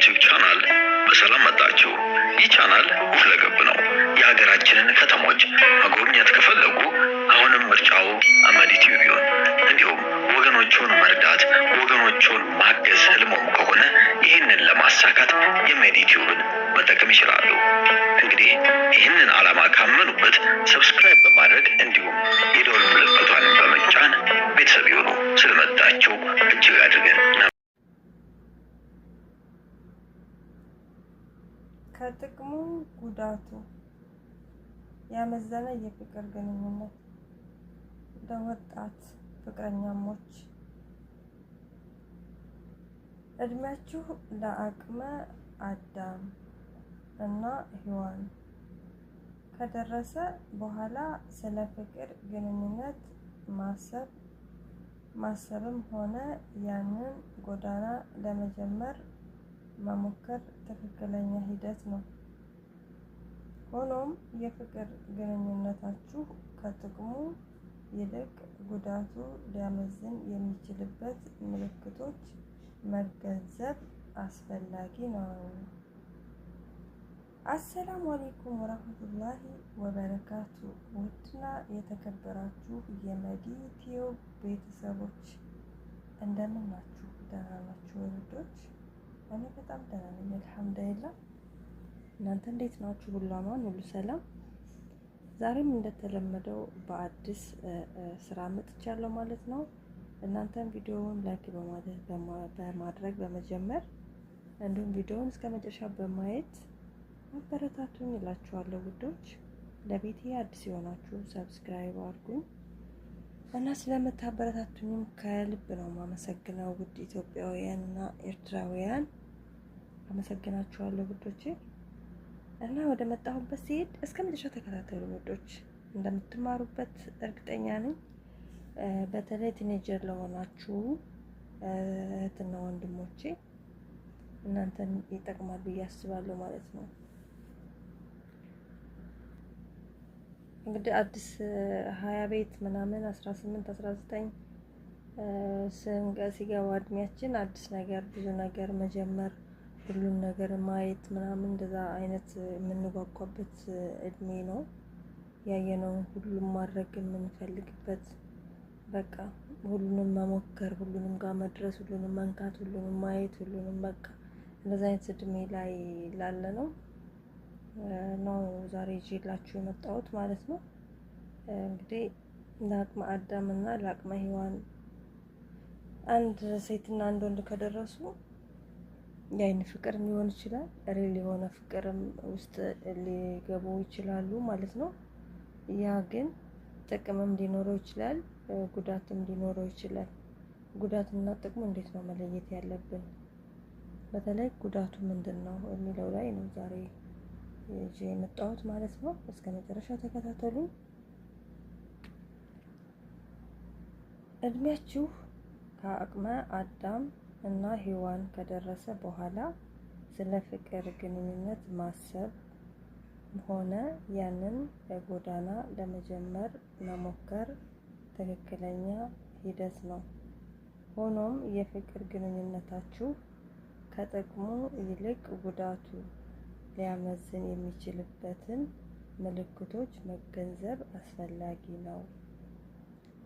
ዩቲዩብ ቻናል በሰላም መጣችሁ። ይህ ቻናል ሁለገብ ነው። የሀገራችንን ከተሞች መጎብኘት ከፈለጉ አሁንም ምርጫው አመድ ዩቲዩብ ይሁን። እንዲሁም ወገኖቹን መርዳት፣ ወገኖቹን ማገዝ ህልሞም ከሆነ ይህንን ለማሳካት የአመድ ዩቲዩብን መጠቀም ይችላሉ። እንግዲህ ይህንን ዓላማ ካመኑበት ሰብስክራይብ በማድረግ እንዲሁም የደወል ምልክቷን በመጫን ቤተሰብ ይሁኑ። ስለመጣችሁ እጅግ አድርገን ከጥቅሙ ጉዳቱ ያመዘነ የፍቅር ግንኙነት ለወጣት ፍቅረኛሞች እድሜያችሁ ለአቅመ አዳም እና ሔዋን ከደረሰ በኋላ ስለ ፍቅር ግንኙነት ማሰብም ሆነ ያንን ጎዳና ለመጀመር መሞከር ትክክለኛ ሂደት ነው። ሆኖም የፍቅር ግንኙነታችሁ ከጥቅሙ ይልቅ ጉዳቱ ሊያመዝን የሚችልበት ምልክቶች መገንዘብ አስፈላጊ ነው። አሰላሙ አለይኩም ወራህመቱላሂ ወበረካቱ። ውድና የተከበራችሁ የአመድ ዩቲዩብ ቤተሰቦች እንደምን ናችሁ? ደህና ናችሁ ውዶች? እኔ በጣም ደህና ነኝ አልሐምዱሊላህ። እናንተ እንዴት ናችሁ? ሁሉ አማን፣ ሁሉ ሰላም? ዛሬም እንደተለመደው በአዲስ ስራ መጥቻለሁ ማለት ነው። እናንተም ቪዲዮውን ላይክ በማድረግ በመጀመር እንዲሁም ቪዲዮውን እስከ መጨረሻ በማየት አበረታቱኝ እላችኋለሁ ውዶች። ለቤቴ አዲስ የሆናችሁ ሰብስክራይብ አድርጉኝ እና ስለምታበረታቱኝም ከልብ ነው ማመሰግነው። ውድ ኢትዮጵያውያን እና ኤርትራውያን አመሰግናችኋለሁ ውዶቼ። እና ወደ መጣሁበት ሲሄድ እስከ መጨረሻ ተከታተሉ ውዶች። እንደምትማሩበት እርግጠኛ ነኝ። በተለይ ቲኔጀር ለሆናችሁ እህትና ወንድሞቼ እናንተን ይጠቅማል ብዬ አስባለሁ ማለት ነው። እንግዲህ አዲስ 20 ቤት ምናምን 18 19 ሲገባ እድሜያችን አዲስ ነገር ብዙ ነገር መጀመር ሁሉም ነገር ማየት ምናምን እንደዛ አይነት የምንጓጓበት እድሜ ነው። ያየነውን ሁሉም ማድረግ የምንፈልግበት በቃ ሁሉንም መሞከር፣ ሁሉንም ጋር መድረስ፣ ሁሉንም መንካት፣ ሁሉንም ማየት፣ ሁሉንም በቃ እንደዛ አይነት እድሜ ላይ ላለ ነው ዛሬ ይዤላችሁ የመጣሁት ማለት ነው። እንግዲህ ለአቅመ አዳም እና ለአቅመ ሔዋን አንድ ሴትና አንድ ወንድ ከደረሱ የአይን ፍቅር ሊሆን ይችላል፣ ሪል የሆነ ፍቅርም ውስጥ ሊገቡ ይችላሉ ማለት ነው። ያ ግን ጥቅምም ሊኖረው ይችላል፣ ጉዳትም ሊኖረው ይችላል። ጉዳትና ጥቅሙ እንዴት ነው መለየት ያለብን? በተለይ ጉዳቱ ምንድነው የሚለው ላይ ነው ዛሬ ይዤ የመጣሁት ማለት ነው። እስከ መጨረሻ ተከታተሉ። እድሜያችሁ ከአቅመ አዳም እና ሔዋን ከደረሰ በኋላ ስለ ፍቅር ግንኙነት ማሰብ ሆነ ያንን ጎዳና ለመጀመር መሞከር ትክክለኛ ሂደት ነው። ሆኖም የፍቅር ግንኙነታችሁ ከጥቅሙ ይልቅ ጉዳቱ ሊያመዝን የሚችልበትን ምልክቶች መገንዘብ አስፈላጊ ነው።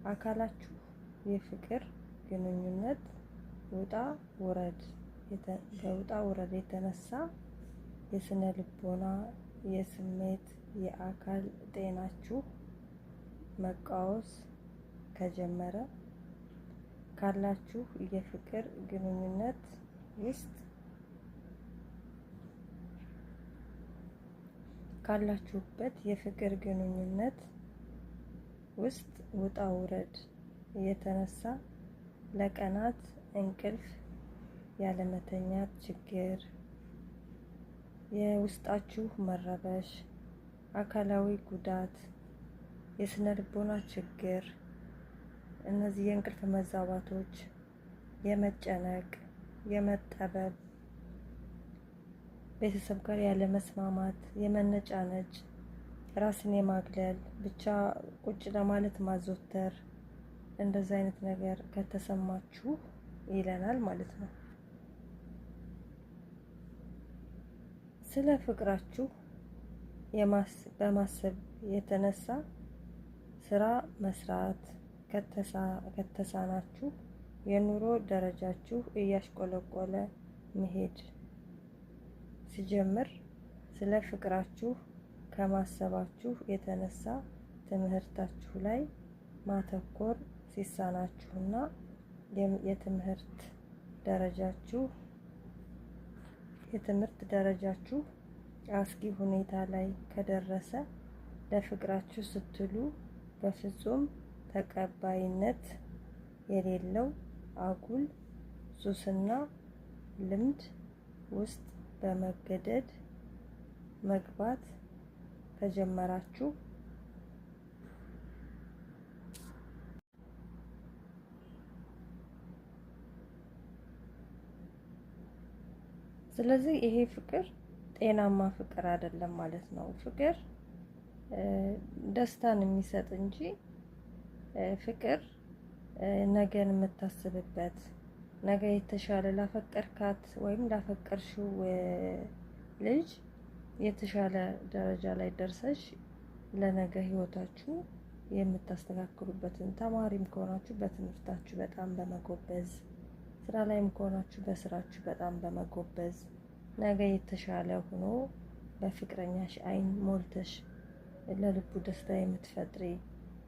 አካላችሁ የፍቅር ግንኙነት ውጣ ውረድ የተነሳ የስነ ልቦና፣ የስሜት፣ የአካል ጤናችሁ መቃወስ ከጀመረ ካላችሁበት የፍቅር ግንኙነት ውስጥ ውጣ ውረድ የተነሳ ለቀናት እንቅልፍ ያለመተኛት ችግር፣ የውስጣችሁ መረበሽ፣ አካላዊ ጉዳት፣ የስነ ልቦና ችግር፣ እነዚህ የእንቅልፍ መዛባቶች፣ የመጨነቅ፣ የመጠበብ፣ ቤተሰብ ጋር ያለ መስማማት፣ የመነጫነጭ፣ ራስን የማግለል፣ ብቻ ቁጭ ለማለት ማዘውተር፣ እንደዚህ አይነት ነገር ከተሰማችሁ ይለናል ማለት ነው። ስለ ፍቅራችሁ በማሰብ የተነሳ ስራ መስራት ከተሳናችሁ የኑሮ ደረጃችሁ እያሽቆለቆለ መሄድ ሲጀምር ስለ ፍቅራችሁ ከማሰባችሁ የተነሳ ትምህርታችሁ ላይ ማተኮር ሲሳናችሁና የትምህርት ደረጃችሁ አስጊ ሁኔታ ላይ ከደረሰ ለፍቅራችሁ ስትሉ በፍጹም ተቀባይነት የሌለው አጉል ሱስና ልምድ ውስጥ በመገደድ መግባት ከጀመራችሁ ስለዚህ ይሄ ፍቅር ጤናማ ፍቅር አይደለም ማለት ነው። ፍቅር ደስታን የሚሰጥ እንጂ ፍቅር ነገን የምታስብበት ነገ የተሻለ ላፈቀርካት ወይም ላፈቀርሽው ልጅ የተሻለ ደረጃ ላይ ደርሰሽ ለነገ ህይወታችሁ የምታስተካክሉበትን፣ ተማሪም ከሆናችሁ በትምህርታችሁ በጣም በመጎበዝ፣ ስራ ላይም ከሆናችሁ በስራችሁ በጣም በመጎበዝ ነገ የተሻለ ሆኖ በፍቅረኛሽ አይን ሞልተሽ ለልቡ ደስታ የምትፈጥሪ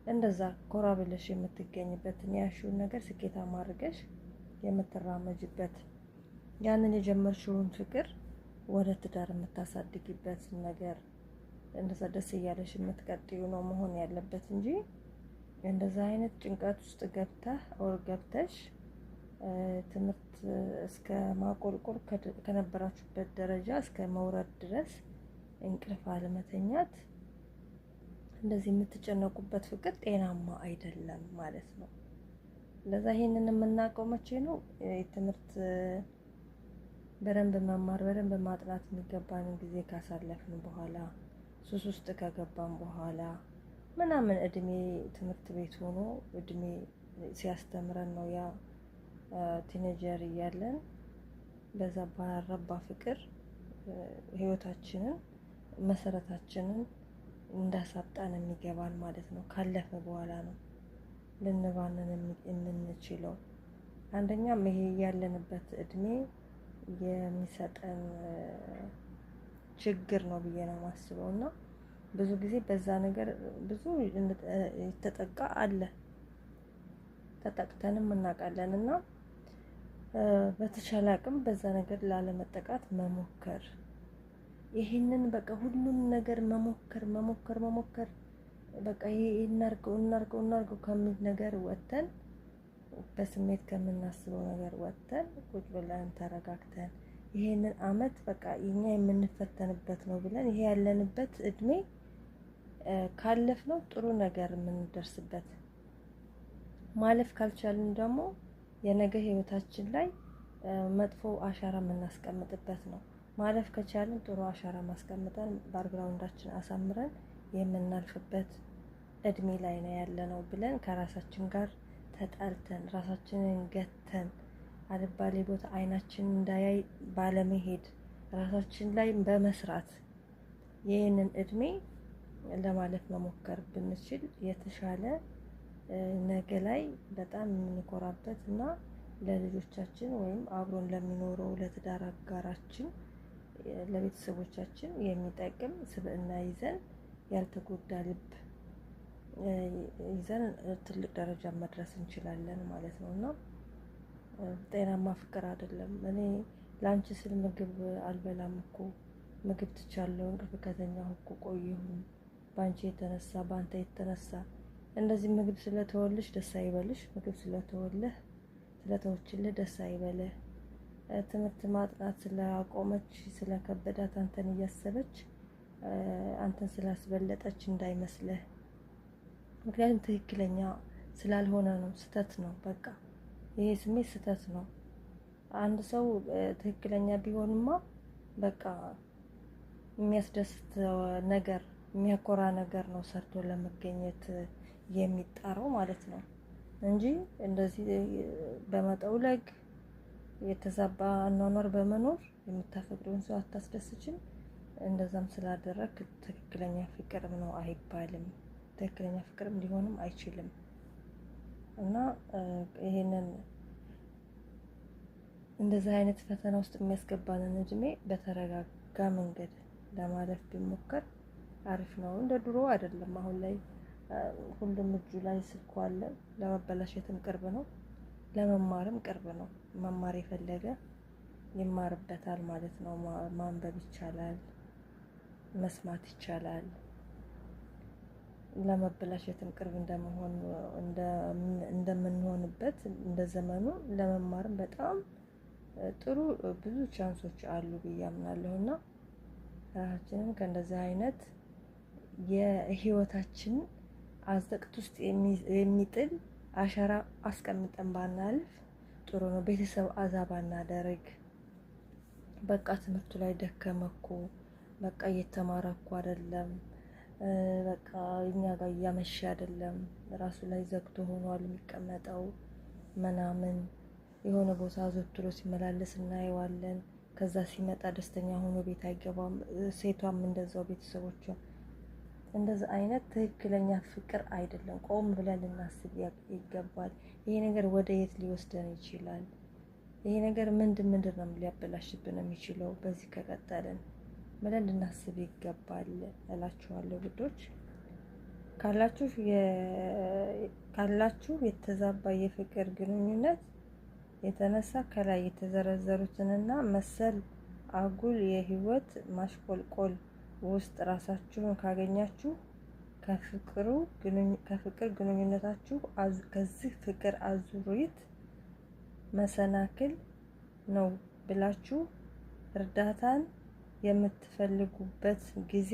እንደዛ ኮራ ብለሽ የምትገኝበትን ያሹን ነገር ስኬታማ አድርገሽ የምትራመጅበት ያንን የጀመርሽውን ፍቅር ወደ ትዳር የምታሳድጊበት ነገር እንደዛ ደስ እያለሽ የምትቀጥዩ ነው መሆን ያለበት እንጂ እንደዛ አይነት ጭንቀት ውስጥ ገብተሽ ትምህርት እስከ ማቆልቆል ከነበራችሁበት ደረጃ እስከ መውረድ ድረስ እንቅልፍ አለመተኛት እንደዚህ የምትጨነቁበት ፍቅር ጤናማ አይደለም ማለት ነው። ለዛ ይሄንን የምናውቀው መቼ ነው? ትምህርት በደንብ መማር በደንብ ማጥናት የሚገባንን ጊዜ ካሳለፍን በኋላ፣ ሱስ ውስጥ ከገባን በኋላ ምናምን እድሜ ትምህርት ቤት ሆኖ እድሜ ሲያስተምረን ነው ያ ቲኔጀር እያለን በዛ ባረባ ፍቅር ህይወታችንን መሰረታችንን እንዳሳጣን የሚገባን ማለት ነው። ካለፈ በኋላ ነው ልንባንን የምንችለው። አንደኛም ይሄ ያለንበት እድሜ የሚሰጠን ችግር ነው ብዬ ነው የማስበው እና ብዙ ጊዜ በዛ ነገር ብዙ የተጠቃ አለ፣ ተጠቅተንም እናውቃለን እና በተቻለ አቅም በዛ ነገር ላለመጠቃት መሞከር፣ ይሄንን በቃ ሁሉም ነገር መሞከር በቃ ይሄ እናርገው ከሚል ነገር ወጥተን በስሜት ከምናስበው ነገር ወጥተን ቁጭ ብለን ተረጋግተን ይሄንን አመት በቃ እኛ የምንፈተንበት ነው ብለን ይሄ ያለንበት እድሜ ካለፍነው ጥሩ ነገር የምንደርስበት፣ ማለፍ ካልቻልን ደግሞ የነገ ህይወታችን ላይ መጥፎ አሻራ የምናስቀምጥበት ነው። ማለፍ ከቻልን ጥሩ አሻራ ማስቀምጠን ባክግራውንዳችን አሳምረን የምናልፍበት እድሜ ላይ ነው ያለነው ብለን ከራሳችን ጋር ተጣልተን ራሳችንን ገተን አልባሌ ቦታ አይናችን እንዳያይ ባለመሄድ ራሳችን ላይ በመስራት ይህንን እድሜ ለማለፍ መሞከር ብንችል የተሻለ ነገ ላይ በጣም የምንኮራበት እና ለልጆቻችን ወይም አብሮን ለሚኖረው ለትዳር አጋራችን ለቤተሰቦቻችን የሚጠቅም ስብዕና ይዘን ያልተጎዳ ልብ ይዘን ትልቅ ደረጃ መድረስ እንችላለን ማለት ነው እና ጤናማ ፍቅር አይደለም። እኔ ላንቺ ስል ምግብ አልበላም እኮ ምግብ ትቻለሁ፣ እንቅልፍ ከተኛሁ እኮ ቆየሁኝ ባንቺ የተነሳ ባንተ የተነሳ እንደዚህ ምግብ ስለተወልሽ ደስ አይበልሽ፣ ምግብ ስለተወችልህ ደስ አይበልህ። ትምህርት ማጥናት ስላቆመች ስለከበዳት አንተን እያሰበች አንተን ስላስበለጠች እንዳይመስልህ። ምክንያቱም ትክክለኛ ስላልሆነ ነው፣ ስተት ነው። በቃ ይሄ ስሜት ስተት ነው። አንድ ሰው ትክክለኛ ቢሆንማ በቃ የሚያስደስት ነገር የሚያኮራ ነገር ነው ሰርቶ ለመገኘት የሚጣረው ማለት ነው እንጂ እንደዚህ በመጠውለግ የተዛባ አኗኗር በመኖር የምታፈቅሪውን ሰው አታስደስችም። እንደዛም ስላደረክ ትክክለኛ ፍቅርም ነው አይባልም። ትክክለኛ ፍቅርም ሊሆንም አይችልም። እና ይሄንን እንደዚህ አይነት ፈተና ውስጥ የሚያስገባንን እድሜ በተረጋጋ መንገድ ለማለፍ ቢሞከር አሪፍ ነው። እንደ ድሮ አይደለም። አሁን ላይ ሁሉም እጁ ላይ ስልኩ አለ። ለመበላሸትም ቅርብ ነው፣ ለመማርም ቅርብ ነው። መማር የፈለገ ይማርበታል ማለት ነው። ማንበብ ይቻላል፣ መስማት ይቻላል። ለመበላሸትም ቅርብ እንደምንሆንበት እንደ ዘመኑ ለመማርም በጣም ጥሩ ብዙ ቻንሶች አሉ ብዬ አምናለሁና ራሳችንን ከእንደዚህ አይነት የህይወታችን አዘቅት ውስጥ የሚጥል አሻራ አስቀምጠን ባናልፍ ጥሩ ነው። ቤተሰብ አዛባ እናደርግ። በቃ ትምህርቱ ላይ ደከመኩ፣ በቃ እየተማረኩ አይደለም፣ በቃ እኛ ጋር እያመሸ አይደለም፣ ራሱ ላይ ዘግቶ ሆኗል የሚቀመጠው ምናምን የሆነ ቦታ ዘውትሮ ሲመላለስ እናየዋለን። ከዛ ሲመጣ ደስተኛ ሆኖ ቤት አይገባም። ሴቷም እንደዛው ቤተሰቦቿ እንደዛ አይነት ትክክለኛ ፍቅር አይደለም። ቆም ብለን ልናስብ ይገባል። ይሄ ነገር ወደ የት ሊወስደን ይችላል? ይሄ ነገር ምንድን ነው ሊያበላሽብን የሚችለው በዚህ ከቀጠልን ብለን ልናስብ ይገባል እላችኋለሁ። ውዶች ካላችሁ የተዛባ የፍቅር ግንኙነት የተነሳ ከላይ የተዘረዘሩትንና መሰል አጉል የህይወት ማሽቆልቆል ውስጥ ራሳችሁን ካገኛችሁ ከፍቅር ግንኙነታችሁ ከዚህ ፍቅር አዙሪት መሰናክል ነው ብላችሁ እርዳታን የምትፈልጉበት ጊዜ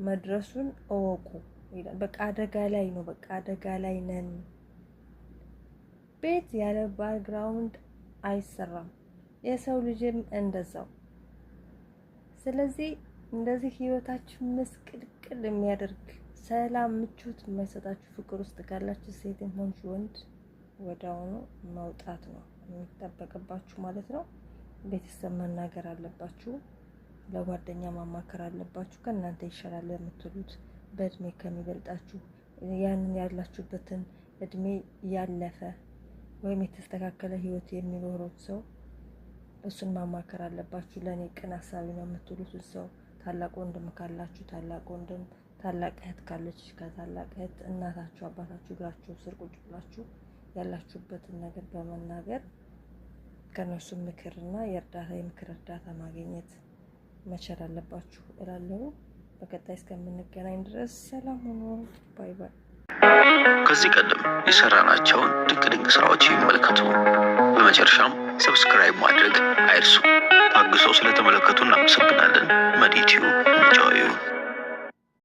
መድረሱን እወቁ። በቃ አደጋ ላይ ነው። በቃ አደጋ ላይ ነን። ቤት ያለ ባክግራውንድ አይሰራም። የሰው ልጅም እንደዛው። ስለዚህ እንደዚህ ህይወታችሁ መስቅልቅል የሚያደርግ ሰላም፣ ምቾት የማይሰጣችሁ ፍቅር ውስጥ ካላችሁ ሴትም ሆንሽ ወንድ ወዲያውኑ መውጣት ነው የሚጠበቅባችሁ ማለት ነው። ቤተሰብ መናገር አለባችሁ። ለጓደኛ ማማከር አለባችሁ። ከእናንተ ይሻላል የምትሉት በእድሜ ከሚበልጣችሁ ያንን ያላችሁበትን እድሜ ያለፈ ወይም የተስተካከለ ህይወት የሚኖረው ሰው እሱን ማማከር አለባችሁ። ለኔ ቅን ሀሳቢ ነው የምትሉት ሰው ታላቅ ወንድም ካላችሁ ታላቅ ወንድም፣ ታላቅ እህት ካለች ከታላቅ እህት፣ እናታችሁ አባታችሁ እግራችሁ ስር ቁጭ ብላችሁ ያላችሁበትን ነገር በመናገር ከነሱ ምክርና የምክር እርዳታ ማግኘት መቻል አለባችሁ እላለሁ። በቀጣይ እስከምንገናኝ ድረስ ሰላም ሁኑ። ባይ ባይ። ከዚህ ቀደም የሰራናቸውን ድንቅ ስራዎች ይመልከቱ። በመጨረሻም ሰብስክራይብ ማድረግ አይርሱ። ታግሰው ስለተመለከቱ እናመሰግናለን። መዲ ቲዩብ